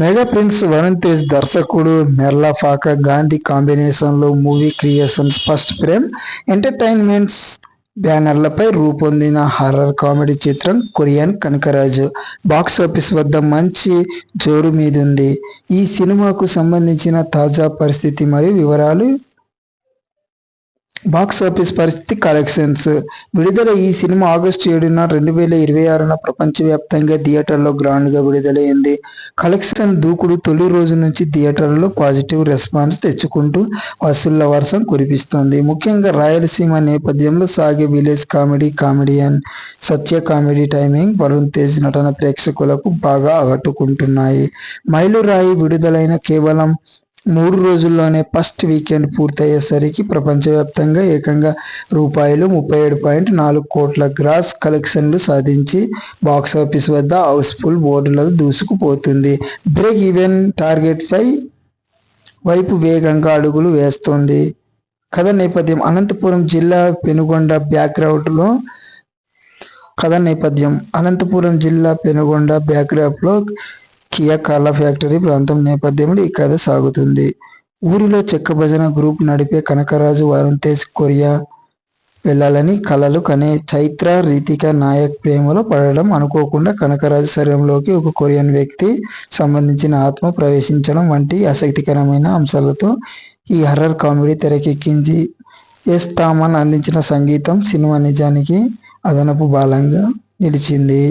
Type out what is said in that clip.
Mega prince Varun Tej దర్శకుడు మెర్లపాక గాంధీ కాంబినేషన్లో Movie Creations First Frame Entertainments బ్యానర్లపై రూపొందిన హారర్ కామెడీ చిత్రం కొరియన్ కనకరాజు బాక్సాఫీస్ వద్ద మంచి జోరు మీదుంది. ఈ సినిమాకు సంబంధించిన తాజా పరిస్థితి మరియు వివరాలు. బాక్సాఫీస్ పరిస్థితి, కలెక్షన్స్. విడుదల ఈ సినిమా ఆగస్టు 7న 2026న ప్రపంచవ్యాప్తంగా థియేటర్లో గ్రాండ్గా విడుదలైంది. కలెక్షన్ దూకుడు తొలి రోజు నుంచి థియేటర్లలో పాజిటివ్ రెస్పాన్స్ తెచ్చుకుంటూ వసూళ్ల వర్షం కురిపిస్తోంది. ముఖ్యంగా రాయలసీమ నేపథ్యంలో సాగే విలేజ్ కామెడియన్ సత్య కామెడీ టైమింగ్, వరుణ్ తేజ్ నటన ప్రేక్షకులకు బాగా ఆకట్టుకుంటున్నాయి. మైలురాయి విడుదలైన కేవలం 3 రోజుల్లోనే ఫస్ట్ వీకెండ్ పూర్తయ్యేసరికి ప్రపంచవ్యాప్తంగా ఏకంగా రూ. 37.4 కోట్ల గ్రాస్ కలెక్షన్లు సాధించి బాక్సాఫీస్ వద్ద హౌస్ఫుల్ బోర్డులతో దూసుకుపోతుంది. బ్రేక్ ఈవెన్ టార్గెట్ వైపు వేగంగా అడుగులు వేస్తోంది. కథ నేపథ్యం. అనంతపురం జిల్లా పెనుగొండ బ్యాక్డ్రాప్లో కియా కార్ల ఫ్యాక్టరీ ప్రాంతం నేపథ్యంలో ఈ కథ సాగుతుంది. ఊరిలో చెక్క భజన గ్రూప్ నడిపే కనకరాజు వరుణ్ తేజ్ కొరియా వెళ్లాలని కలలు కనే చైత్ర రితికా నాయక్ ప్రేమలో పడడం, అనుకోకుండా కనకరాజు శరీరంలోకి ఒక కొరియన్ వ్యక్తి సంబంధించిన ఆత్మ ప్రవేశించడం వంటి ఆసక్తికరమైన అంశాలతో ఈ హర్రర్ కామెడీ తెరకెక్కింది. ఎస్ థామన్ అందించిన సంగీతం సినిమా నిజానికి అదనపు బలంగా నిలిచింది.